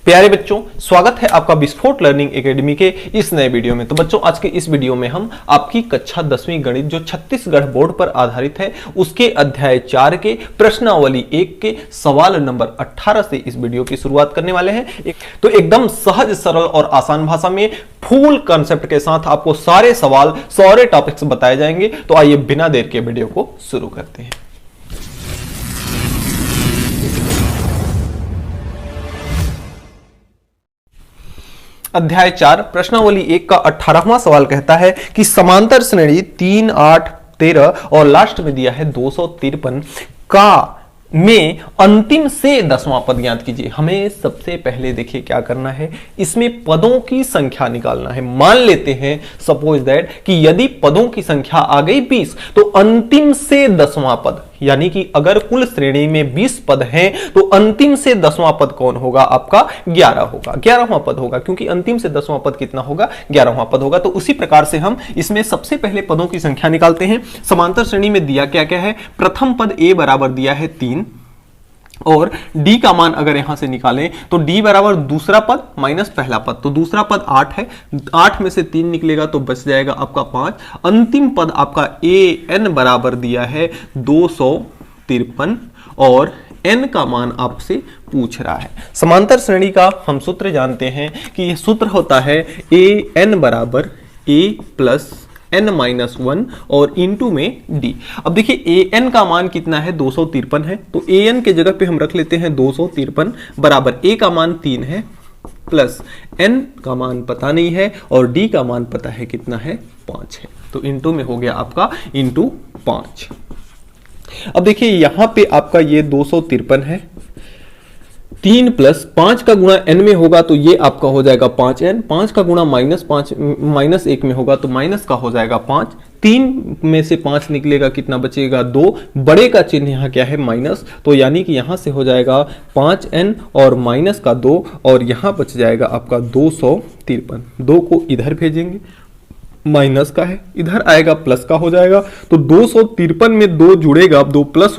प्यारे बच्चों, स्वागत है आपका विस्फोट लर्निंग एकेडमी के इस नए वीडियो में। तो बच्चों, आज के इस वीडियो में हम आपकी कक्षा 10वीं गणित जो छत्तीसगढ़ बोर्ड पर आधारित है उसके अध्याय 4 के प्रश्नावली 1 के सवाल नंबर 18 से इस वीडियो की शुरुआत करने वाले हैं। तो एकदम सहज, सरल और आसान भाषा में फुल कंसेप्ट के साथ आपको सारे सवाल, सारे टॉपिक्स बताए जाएंगे। तो आइए बिना देर के वीडियो को शुरू करते हैं। अध्याय 4 प्रश्नावली 1 का 18वां सवाल कहता है कि समांतर श्रेणी 3, 8, 13 और लास्ट में दिया है 253 का में अंतिम से 10वां पद ज्ञात कीजिए। हमें सबसे पहले देखिए क्या करना है, इसमें पदों की संख्या निकालना है। मान लेते हैं सपोज दैट कि यदि पदों की संख्या आ गई 20 तो अंतिम से 10वां पद, यानी कि अगर कुल श्रेणी में 20 पद हैं तो अंतिम से 10वां पद कौन होगा? आपका 11 होगा, 11वां पद होगा, क्योंकि अंतिम से 10वां पद कितना होगा? 11वां पद होगा। तो उसी प्रकार से हम इसमें सबसे पहले पदों की संख्या निकालते हैं। समांतर श्रेणी में दिया क्या क्या है? प्रथम पद a बराबर दिया है 3 और d का मान अगर यहां से निकालें तो d बराबर दूसरा पद माइनस पहला पद, तो दूसरा पद 8 है, 8 में से 3 निकलेगा तो बच जाएगा आपका 5। अंतिम पद आपका an बराबर दिया है 253 और n का मान आपसे पूछ रहा है। समांतर श्रेणी का हम सूत्र जानते हैं कि यह सूत्र होता है an बराबर a प्लस n-1 और इंटू में d। अब देखिए an का मान कितना है? 253 है, तो an के जगह पे हम रख लेते हैं 253 बराबर a का मान 3 है प्लस n का मान पता नहीं है और d का मान पता है कितना है? 5 है। तो इंटू में हो गया आपका इंटू 5। अब देखिए यहां पे आपका ये 253 है, 3 प्लस 5 का गुणा n में होगा तो ये आपका हो जाएगा 5n, 5 का गुणा माइनस 1 में होगा तो माइनस का हो जाएगा 5, 3 में से 5 निकलेगा, कितना बचेगा? 2। बड़े का चिन्ह यहाँ क्या है? माइनस, तो यानी कि यहां से हो जाएगा 5n और माइनस का 2 और यहां बच जाएगा आपका 253। 2 को इधर भेजेंगे, माइनस का है, इधर आएगा प्लस का हो जाएगा, तो 253 में 2 जुड़ेगा, 2 प्लस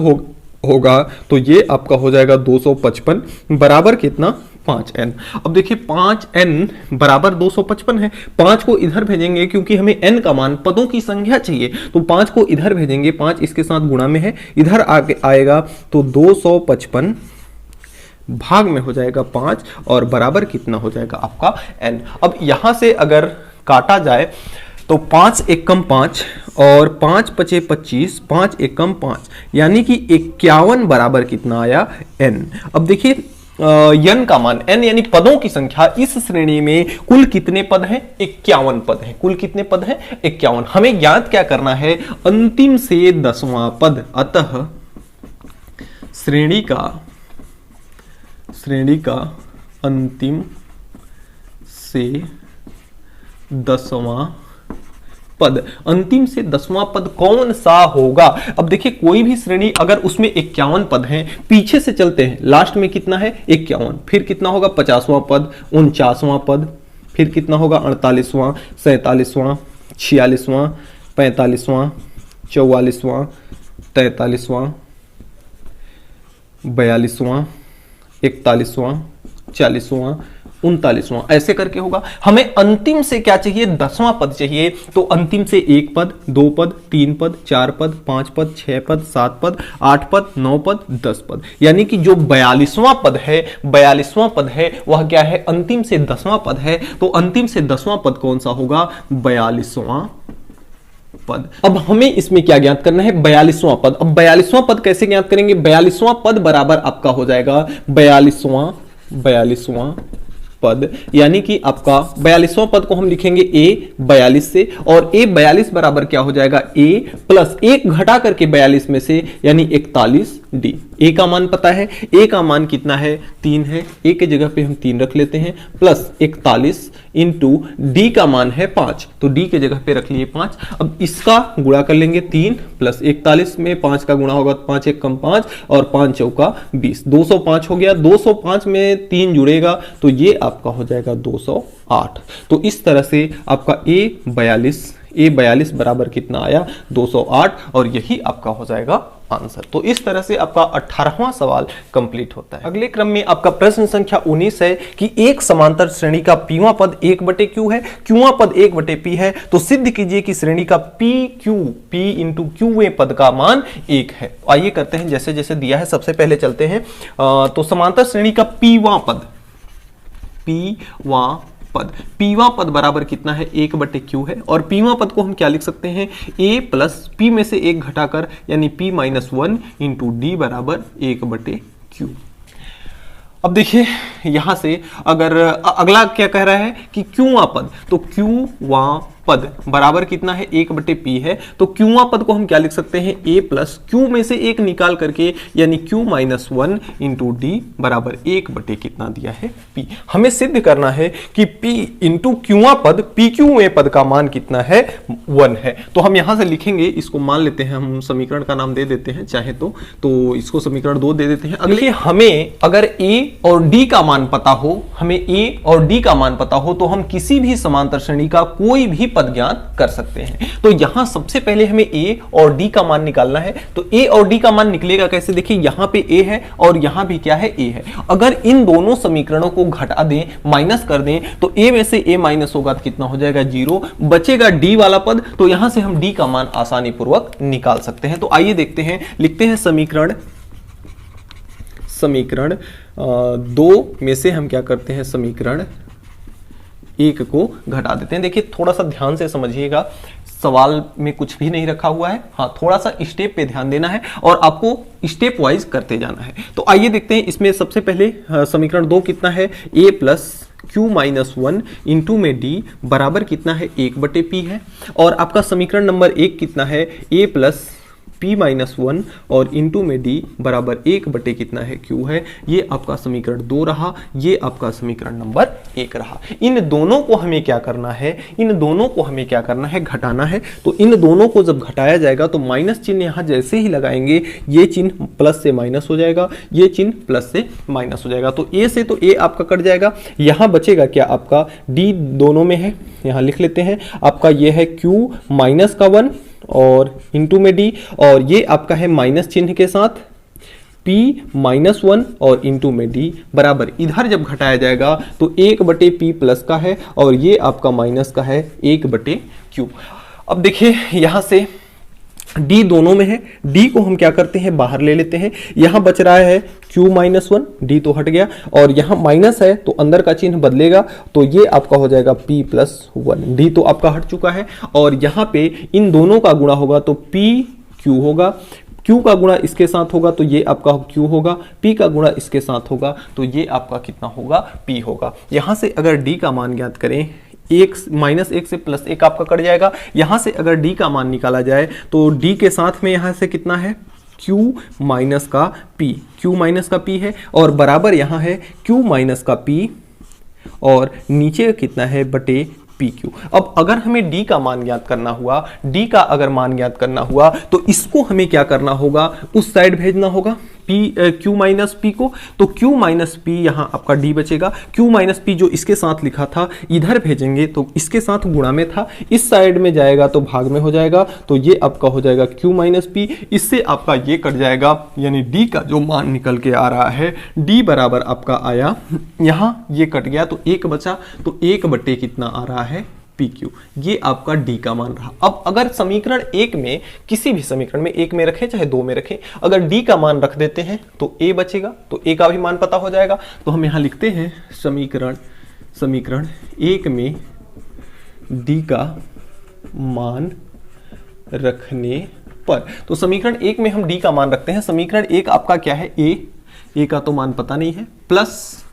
होगा तो ये आपका हो जाएगा 255 बराबर कितना? 5n। अब देखिए 5n बराबर 255 है, 5 को इधर भेजेंगे क्योंकि हमें n का मान, पदों की संख्या चाहिए, तो 5 को इधर भेजेंगे, 5 इसके साथ गुणा में है, इधर आगे आएगा तो 255 भाग में हो जाएगा 5 और बराबर कितना हो जाएगा आपका n। अब यहां से अगर काटा जाए तो 5 एकम 5 और 5 पचे 25, 5 एकम 5, यानी कि 51 बराबर कितना आया? n। अब देखिए n का मान, n यानी पदों की संख्या, इस श्रेणी में कुल कितने पद हैं? 51 पद हैं। कुल कितने पद हैं? 51। हमें ज्ञात क्या करना है? अंतिम से 10वां पद। अतः श्रेणी का अंतिम से 10वां पद, अंतिम से 10वां पद कौन सा होगा? अब देखिए कोई भी श्रेणी अगर उसमें 51 पद हैं, पीछे से चलते हैं, लास्ट में कितना है? 51, फिर कितना होगा? 50वां पद, 49वां पद, फिर कितना होगा? 48वां, 47वां, 46वां, 45वां, 44वां, 43वां, 42वां, 41वां, 40वां, 39वां, ऐसे करके होगा। हमें अंतिम से क्या चाहिए? 10वां पद चाहिए। तो अंतिम से 1 पद, 2 पद, 3 पद, 4 पद, 5 पद, 6 पद, 7 पद, 8 पद, 9 पद, 10 पद, यानी कि जो 42वां पद है, 42वां पद है वह क्या है? अंतिम से 10वां पद है। तो अंतिम से 10वां पद कौन सा होगा? 42वां पद। अब हमें इसमें क्या ज्ञात करना है? 42वां पद। अब 42वां पद कैसे ज्ञात करेंगे? 42वां पद बराबर आपका हो जाएगा 42वां पद, यानी कि आपका 42वां पद को हम लिखेंगे a 42 से, और a 42 बराबर क्या हो जाएगा? a प्लस 1 घटा करके 42 में से, यानी 41d। a का मान पता है, a का मान कितना है? 3 है, a के जगह पे हम 3 रख लेते हैं, प्लस 41 इंटू d का मान है 5, तो d के जगह पे रख लिए 5। अब इसका गुणा कर लेंगे, 3 प्लस 41 में 5 का गुणा होगा, 5 एकम 5 और 5 चौका 20, 205 हो गया। 205 में 3 जुड़ेगा तो ये आपका हो जाएगा 208। तो इस तरह से आपका a 42 बराबर कितना आया? 208, और यही आपका हो जाएगा आंसर। तो इस तरह से आपका 18वां सवाल कंप्लीट होता है। अगले क्रम में आपका प्रश्न संख्या 19 है कि एक समांतर श्रेणी का पीवां पद 1/q है, क्यूवां पद 1/p है, तो सिद्ध कीजिए कि श्रेणी का p इंटू क्यूवें पद का मान 1 है। आइए करते हैं जैसे जैसे दिया है। सबसे पहले चलते हैं तो समांतर श्रेणी का पीवां पद बराबर कितना है, 1/q है। और पीवां पद को हम क्या लिख सकते हैं, a प्लस p में से 1 घटाकर, यानी p माइनस 1 इंटू डी बराबर 1/q। अब देखिए यहां से अगर अगला क्या कह रहा है कि क्यूवां पद, तो क्यूवां पद बराबर कितना है, 1/p है। तो क्यूवां पद को हम क्या लिख सकते हैं, a प्लस क्यू में से 1 निकाल करके, यानी q माइनस 1 इंटू डी बराबर 1/ कितना दिया है, p। हमें सिद्ध करना है कि p इंटू क्यूवां पद p क्यूवें पद का मान कितना है, 1 है। तो हम यहां से लिखेंगे, इसको मान लेते हैं, हम समीकरण का नाम दे देते हैं चाहे तो इसको समीकरण 2 दे देते हैं। अगले हमें अगर a और d का मान पता हो, तो हम किसी भी समांतर श्रेणी का कोई भी पद ज्ञात कर सकते हैं। तो यहां सबसे पहले हमें a और d का मान निकालना है। तो a और d का मान निकलेगा कैसे, देखिए यहां पे a है और यहां भी क्या है, a है। अगर इन दोनों समीकरणों को घटा दें, माइनस कर दें, तो a में से a माइनस होगा तो कितना हो जाएगा, 0। बचेगा d वाला पद, तो यहां से हम d का मान आसानी पूर्वक निकाल सकते हैं। तो आइए देखते हैं, लिखते हैं समीकरण 2 में से हम क्या करते हैं, समीकरण 1 को घटा देते हैं। देखिए थोड़ा सा ध्यान से समझिएगा, सवाल में कुछ भी नहीं रखा हुआ है, हाँ थोड़ा सा स्टेप पे ध्यान देना है और आपको स्टेप वाइज करते जाना है। तो आइए देखते हैं, इसमें सबसे पहले समीकरण 2 कितना है, a plus q minus 1 into में d बराबर कितना है, 1/p है। और आपका समीकरण नंबर 1 कितना है, a प्लस p माइनस 1 और इंटू में d बराबर 1/ कितना है, q है। ये आपका समीकरण 2 रहा, ये आपका समीकरण नंबर 1 रहा। इन दोनों को हमें क्या करना है, घटाना है। तो इन दोनों को जब घटाया जाएगा तो माइनस चिन्ह यहां जैसे ही लगाएंगे, ये चिन्ह प्लस से माइनस हो जाएगा, ये चिन्ह प्लस से माइनस हो जाएगा। तो a से तो a आपका कट जाएगा, यहां बचेगा क्या, आपका d दोनों में है, यहां लिख लेते हैं। आपका ये है q माइनस का 1 और इंटू में d, और ये आपका है माइनस चिन्ह के साथ p माइनस 1 और इंटू में d बराबर, इधर जब घटाया जाएगा तो 1/p प्लस का है और ये आपका माइनस का है 1/q। अब देखिए यहां से d दोनों में है, d को हम क्या करते हैं, बाहर ले लेते हैं। यहां बच रहा है q माइनस 1, d तो हट गया, और यहां माइनस है तो अंदर का चिन्ह बदलेगा, तो ये आपका हो जाएगा p प्लस 1, d तो आपका हट चुका है। और यहां पे इन दोनों का गुणा होगा तो p q होगा, q का गुणा इसके साथ होगा तो ये आपका q होगा, p का गुणा इसके साथ होगा तो ये आपका कितना होगा, p होगा। यहां से अगर d का मान ज्ञात करें, माइनस 1 से प्लस 1 आपका कट जाएगा। यहां से अगर d का मान निकाला जाए तो d के साथ में यहां से कितना है, q माइनस का p है, और बराबर यहां है q माइनस का p और नीचे कितना है, बटे PQ। अब अगर हमें d का मान ज्ञात करना हुआ, तो इसको हमें क्या करना होगा, उस साइड भेजना होगा q माइनस p को। तो q माइनस p यहाँ आपका d बचेगा, q माइनस p जो इसके साथ लिखा था इधर भेजेंगे तो इसके साथ गुणा में था, इस साइड में जाएगा तो भाग में हो जाएगा, तो ये आपका हो जाएगा q माइनस p। इससे आपका ये कट जाएगा, यानी d का जो मान निकल के आ रहा है, d बराबर आपका आया, यहाँ ये कट गया तो 1 बचा, तो 1/, कितना आ रहा है, PQ। ये आपका d का मान रहा। अब अगर समीकरण 1 में, किसी भी समीकरण में 1 में रखें चाहे 2 में रखें, अगर d का मान रख देते हैं तो a बचेगा, तो a का भी मान पता हो जाएगा। तो हम यहां लिखते हैं समीकरण 1 में d का मान रखने पर, तो समीकरण 1 में हम d का मान रखते हैं। समीकरण 1 आपका क्या है, a का तो मान पता नहीं है, प्लस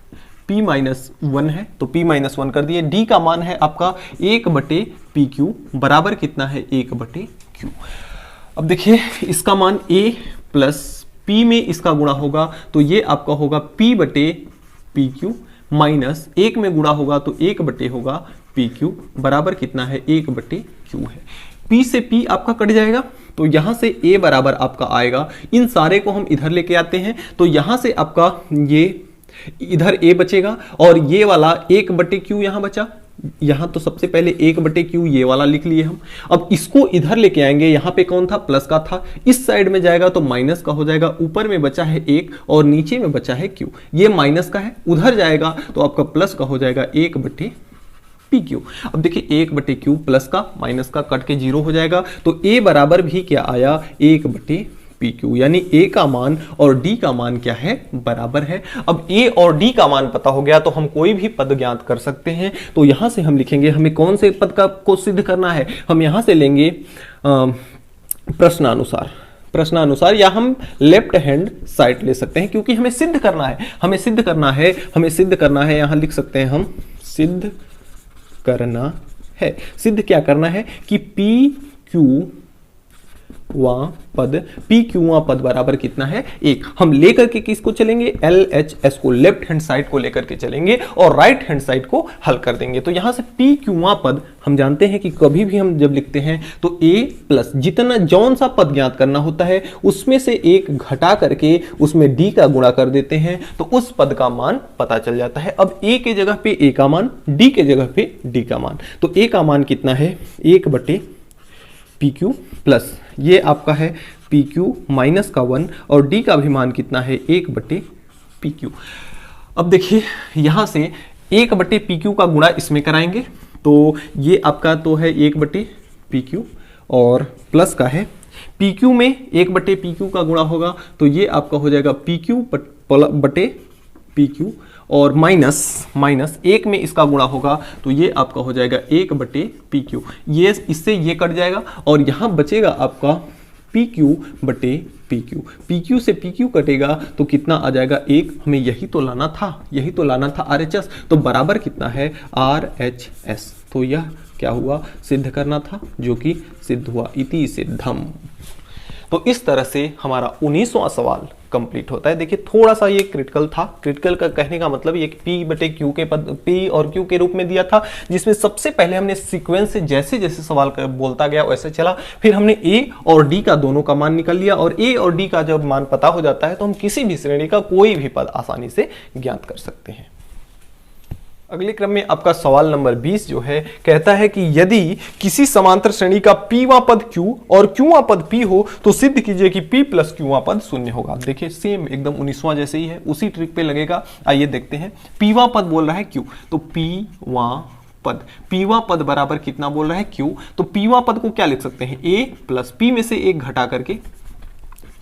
p माइनस 1 है तो p माइनस 1 कर दिए। d का मान है आपका 1/PQ बराबर कितना है, 1/Q। अब देखिए इसका मान a प्लस p में इसका गुणा होगा तो ये आपका होगा p/PQ माइनस 1 में गुणा होगा तो 1/ होगा PQ बराबर कितना है, 1/Q है। p से p आपका कट जाएगा तो यहां से a बराबर आपका आएगा। इन सारे को हम इधर लेके आते हैं तो यहां से आपका ये इधर a बचेगा और ये वाला 1/Q यहां बचा, यहां तो सबसे पहले 1/q ये वाला लिख लिए हम। अब इसको इधर लेके आएंगे, यहां पे कौन था, प्लस का था, इस साइड में जाएगा तो माइनस का हो जाएगा, ऊपर में बचा है 1 और नीचे में बचा है q, ये माइनस का है, उधर जाएगा तो आपका प्लस का हो जाएगा 1/pq। अब देखिए 1/q प्लस का माइनस का कट के 0 हो जाएगा, तो a बराबर भी क्या आया, 1/pq, यानी a का मान और d का मान क्या है, बराबर है। अब a और d का मान पता हो गया तो हम कोई भी पद ज्ञात कर सकते हैं। तो यहां से हम लिखेंगे, हमें कौन से पद को सिद्ध करना है, हम यहां से लेंगे प्रश्नानुसार या हम लेफ्ट हैंड साइड ले सकते हैं, क्योंकि हमें सिद्ध करना है, यहां लिख सकते हैं हम सिद्ध करना है। सिद्ध क्या करना है कि पी क्यूवा पद बराबर कितना है, 1। हम लेकर के किसको चलेंगे, LHS को, लेफ्ट हैंड साइड को लेकर के चलेंगे और राइट हैंड साइड को हल कर देंगे। तो यहां से पी क्यूवा पद हम जानते हैं कि कभी भी हम जब लिखते हैं तो a प्लस जितना जौन सा पद ज्ञात करना होता है उसमें से एक घटा करके उसमें d का गुणा कर देते हैं तो उस पद का मान पता चल जाता है। अब a के जगह पे a का मान, d के जगह पे d का मान, तो a का मान कितना है, 1/pq प्लस ये आपका है pq माइनस का 1 और d का भी मान कितना है, 1/pq। अब देखिए यहां से 1/pq का गुणा इसमें कराएंगे तो ये आपका तो है 1/pq और प्लस का है pq में 1/pq का गुणा होगा तो ये आपका हो जाएगा pq और माइनस 1 में इसका गुणा होगा तो ये आपका हो जाएगा 1/pq, ये इससे ये कट जाएगा और यहां बचेगा आपका pq से pq कटेगा तो कितना आ जाएगा, 1। हमें यही तो लाना था RHS, तो बराबर कितना है, RHS। तो यह क्या हुआ, सिद्ध करना था, जो कि सिद्ध हुआ, इति सिद्धम। तो इस तरह से हमारा 19वां सवाल कंप्लीट होता है। देखिए थोड़ा सा ये क्रिटिकल था, क्रिटिकल का कहने का मतलब ये p/q के पद p और q के रूप में दिया था, जिसमें सबसे पहले हमने सीक्वेंस से जैसे जैसे सवाल बोलता गया वैसे चला, फिर हमने a और d का दोनों का मान निकाल लिया और a और d का जब मान पता हो जाता है तो हम किसी भी श्रेणी का कोई भी पद आसानी से ज्ञात कर सकते हैं। अगले क्रम में आपका सवाल नंबर 20 जो है कहता है कि यदि किसी समांतर श्रेणी का pवां पद q और qवां पद p हो तो सिद्ध कीजिए कि p प्लस qवां पद शून्य होगा। देखिए सेम एकदम 19वां जैसे ही है, उसी ट्रिक पे लगेगा। आइए देखते हैं, pवां पद बोल रहा है q, तो pवां पद बराबर कितना बोल रहा है, q। तो pवां पद को क्या लिख सकते हैं, a प्लस p में से एक घटा करके,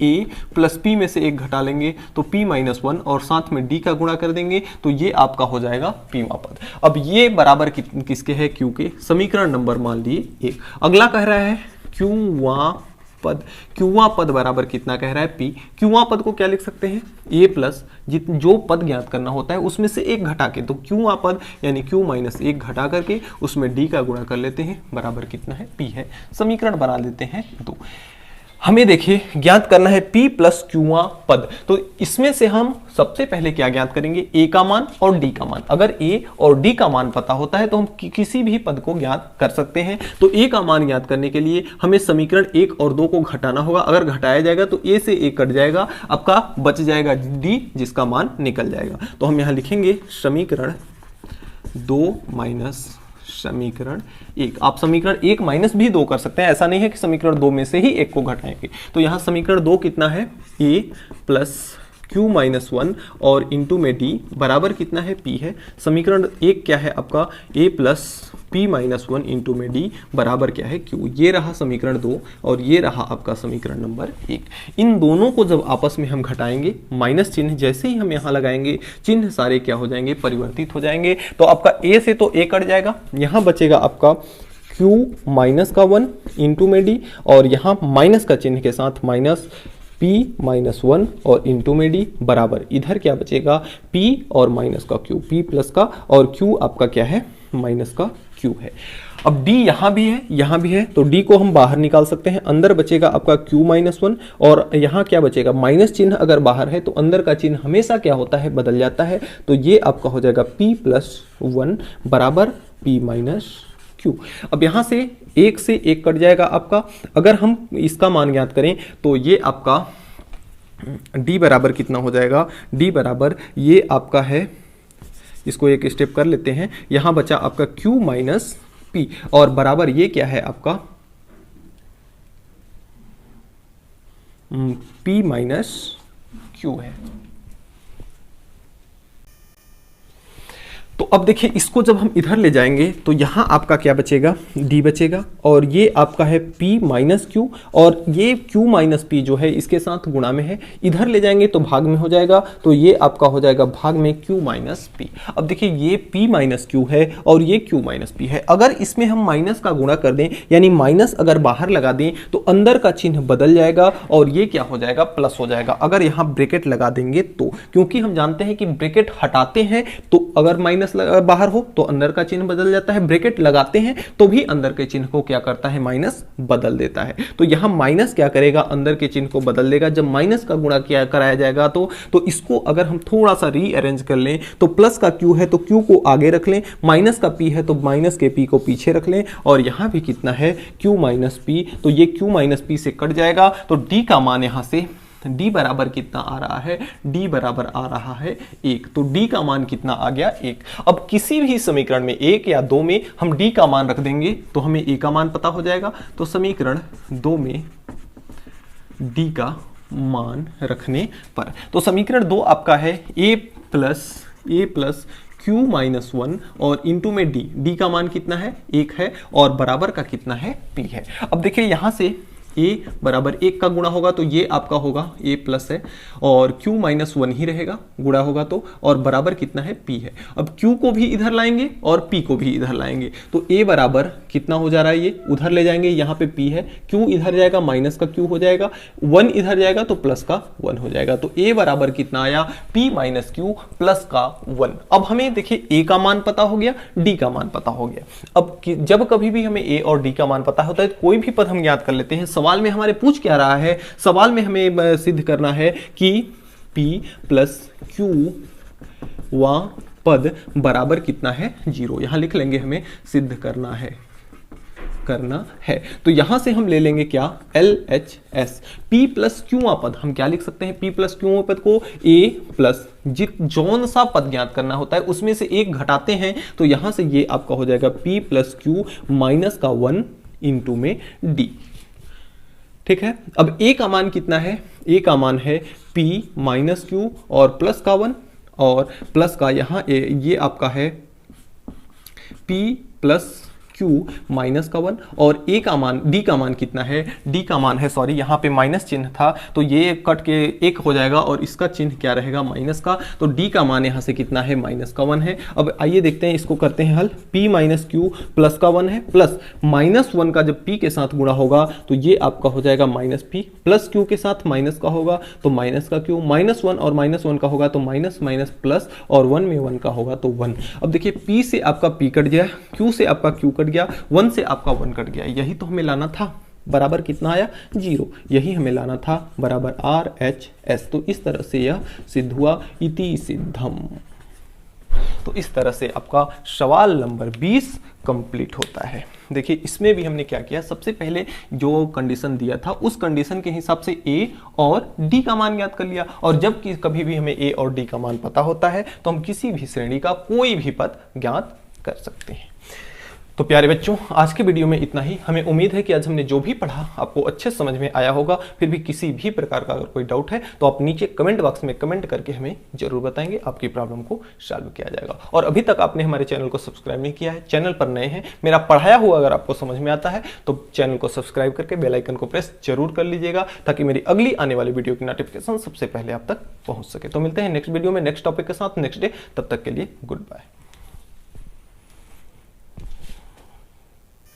a प्लस p में से एक घटा लेंगे तो p-1 और साथ में d का गुणा कर देंगे तो ये आपका हो जाएगा pवां पद। अब ये बराबर किसके है, q के। समीकरण नंबर मान लिए 1। अगला कह रहा है qवां पद बराबर कितना कह रहा है, p। qवां पद को क्या लिख सकते हैं, a प्लस जो पद ज्ञात करना होता है उसमें से एक घटा के, तो qवां पद यानी q-1 घटा करके उसमें d का गुणा कर लेते हैं, बराबर कितना है, p है। समीकरण बना लेते हैं 2। हमें देखिए ज्ञात करना है p प्लस qवां पद, तो इसमें से हम सबसे पहले क्या ज्ञात करेंगे, a का मान और d का मान। अगर a और d का मान पता होता है तो हम किसी भी पद को ज्ञात कर सकते हैं। तो a का मान ज्ञात करने के लिए हमें समीकरण 1 और 2 को घटाना होगा। अगर घटाया जाएगा तो a से a कट जाएगा, आपका बच जाएगा d जिसका मान निकल जाएगा। तो हम यहाँ लिखेंगे समीकरण 2 माइनस समीकरण 1। आप समीकरण 1 माइनस भी 2 कर सकते हैं, ऐसा नहीं है कि समीकरण 2 में से ही 1 को घटाएंगे। तो यहाँ समीकरण 2 कितना है, a प्लस q-1 और इंटू में d बराबर कितना है, p है। समीकरण 1 क्या है आपका, a प्लस p-1 इंटू में d बराबर क्या है, q। ये रहा समीकरण 2 और ये रहा आपका समीकरण नंबर 1। इन दोनों को जब आपस में हम घटाएंगे, माइनस चिन्ह जैसे ही हम यहाँ लगाएंगे, चिन्ह सारे क्या हो जाएंगे, परिवर्तित हो जाएंगे। तो आपका a से तो a कट जाएगा, यहाँ बचेगा आपका q-1 इंटू में d और यहाँ माइनस का चिन्ह के साथ माइनस p-1 और इंटू में d बराबर, इधर क्या बचेगा, p और माइनस का q, p प्लस का और q आपका क्या है, माइनस का q है। अब d यहाँ भी है तो d को हम बाहर निकाल सकते हैं। अंदर बचेगा आपका q-1 और यहाँ क्या बचेगा, माइनस चिन्ह अगर बाहर है तो अंदर का चिन्ह हमेशा क्या होता है, बदल जाता है। तो ये आपका हो जाएगा p+1 बराबर p-q। अब यहाँ से 1 से 1 कट जाएगा आपका। अगर हम इसका मान ज्ञात करें तो ये आपका d बराबर कितना हो जाएगा, d बराबर ये आपका है इसको एक स्टेप कर लेते हैं। यहां बचा आपका Q माइनस P और बराबर ये क्या है आपका P माइनस Q है। तो अब देखिए इसको जब हम इधर ले जाएंगे तो यहाँ आपका क्या बचेगा, d बचेगा और ये आपका है p माइनस क्यू और ये q माइनस पी जो है इसके साथ गुणा में है, इधर ले जाएंगे तो भाग में हो जाएगा, तो ये आपका हो जाएगा भाग में q माइनस पी। अब देखिए ये p माइनस क्यू है और ये q माइनस पी है। अगर इसमें हम माइनस का गुणा कर दें यानी माइनस अगर बाहर लगा दें तो अंदर का चिन्ह बदल जाएगा और ये क्या हो जाएगा, प्लस हो जाएगा। अगर यहाँ ब्रैकेट लगा देंगे तो, क्योंकि हम जानते हैं कि ब्रैकेट हटाते हैं तो अगर माइनस बाहर हो तो अंदर का चिन्ह बदल जाता है, ब्रैकेट लगाते हैं तो भी अंदर के चिन्ह को क्या करता है, माइनस बदल देता है। तो यहां माइनस क्या करेगा, अंदर के चिन्ह को बदल देगा। जब माइनस का गुणा किया कराया जाएगा तो इसको अगर हम थोड़ा सा रीअरेंज कर लें तो प्लस का क्यू है तो क्यू को आगे रख लें, माइनस का पी है तो माइनस के पी को पीछे रख लें और यहां भी कितना है क्यू माइनस पी, तो ये क्यू माइनस पी से कट जाएगा। तो डी का मान यहां से d बराबर कितना आ रहा है, d बराबर आ रहा है 1। तो d का मान कितना आ गया, 1। अब किसी भी समीकरण में 1 या 2 में हम d का मान रख देंगे तो हमें a का मान पता हो जाएगा। तो समीकरण 2 में d का मान रखने पर, तो समीकरण 2 आपका है a प्लस q माइनस 1 और इंटू में d का मान कितना है, 1 है और बराबर का कितना है, p है। अब देखिए यहां से a बराबर 1 का गुणा होगा तो ये आपका होगा a प्लस है और q माइनस 1 ही रहेगा, गुणा होगा तो, और बराबर कितना है, p है। अब q को भी इधर लाएंगे और p को भी इधर लाएंगे तो a बराबर कितना हो जा रहा है, ये उधर ले जाएंगे, यहाँ पे p है, q इधर जाएगा माइनस का q हो जाएगा, 1 इधर जाएगा तो प्लस का 1 हो जाएगा। तो a बराबर कितना आया, p माइनस q प्लस का 1। अब हमें देखिए a का मान पता हो गया, d का मान पता हो गया। अब जब कभी भी हमें a और d का मान पता होता है तो कोई भी पद हम याद कर लेते हैं। सवाल में हमारे पूछ क्या रहा है, सवाल में हमें सिद्ध करना है कि p प्लस क्यू व पद बराबर कितना है, 0। यहां लिख लेंगे, हमें सिद्ध करना है तो यहां से हम ले लेंगे क्या, LHS। p प्लस क्यू पद हम क्या लिख सकते हैं, p प्लस क्यू पद को a प्लस जौन सा पद ज्ञात करना होता है उसमें से एक घटाते हैं तो यहां से ये आपका हो जाएगा p प्लस क्यू माइनस का 1 इंटू में d। ठीक है, अब a का मान कितना है, a का मान है p माइनस क्यू और प्लस का 1 और प्लस का यहाँ ये आपका है p प्लस Q माइनस का 1 और a का मान, d का मान कितना है, d का मान है, सॉरी यहाँ पे माइनस चिन्ह था तो ये कट के 1 हो जाएगा और इसका चिन्ह क्या रहेगा, माइनस का। तो d का मान यहाँ से कितना है, माइनस का 1 है। अब आइए देखते हैं, इसको करते हैं हल। p माइनस क्यू प्लस का 1 है, प्लस माइनस 1 का जब p के साथ गुणा होगा तो ये आपका हो जाएगा माइनस p, प्लस q के साथ माइनस का होगा तो माइनस का q, माइनस 1 और माइनस 1 का होगा तो माइनस माइनस प्लस और 1 में 1 का होगा तो 1। अब देखिए p से आपका p कट गया, q से आपका q कट गया, 1 से आपका 1 कट गया, यही तो हमें लाना था। बराबर कितना आया, 0, यही हमें लाना था, बराबर RHS। तो इस तरह से यह सिद्ध हुआ, इति सिद्धम। तो इस तरह से आपका सवाल नंबर 20 कंप्लीट होता है। देखिए इसमें भी हमने क्या किया, सबसे पहले जो कंडीशन दिया था उस कंडीशन के हिसाब से a और d का मान ज्ञात कर लिया, और जब कभी भी हमें a और d का मान पता होता है तो हम किसी भी श्रेणी का कोई भी पद ज्ञात कर सकते हैं। तो प्यारे बच्चों, आज के वीडियो में इतना ही। हमें उम्मीद है कि आज हमने जो भी पढ़ा आपको अच्छे समझ में आया होगा। फिर भी किसी भी प्रकार का अगर कोई डाउट है तो आप नीचे कमेंट बॉक्स में कमेंट करके हमें जरूर बताएंगे, आपकी प्रॉब्लम को सॉल्व किया जाएगा। और अभी तक आपने हमारे चैनल को सब्सक्राइब नहीं किया है, चैनल पर नए हैं, मेरा पढ़ाया हुआ अगर आपको समझ में आता है तो चैनल को सब्सक्राइब करके बेल आइकन को प्रेस जरूर कर लीजिएगा ताकि मेरी अगली आने वाली वीडियो की नोटिफिकेशन सबसे पहले आप तक पहुंच सके। तो मिलते हैं नेक्स्ट वीडियो में नेक्स्ट टॉपिक के साथ नेक्स्ट डे, तब तक के लिए गुड बाय।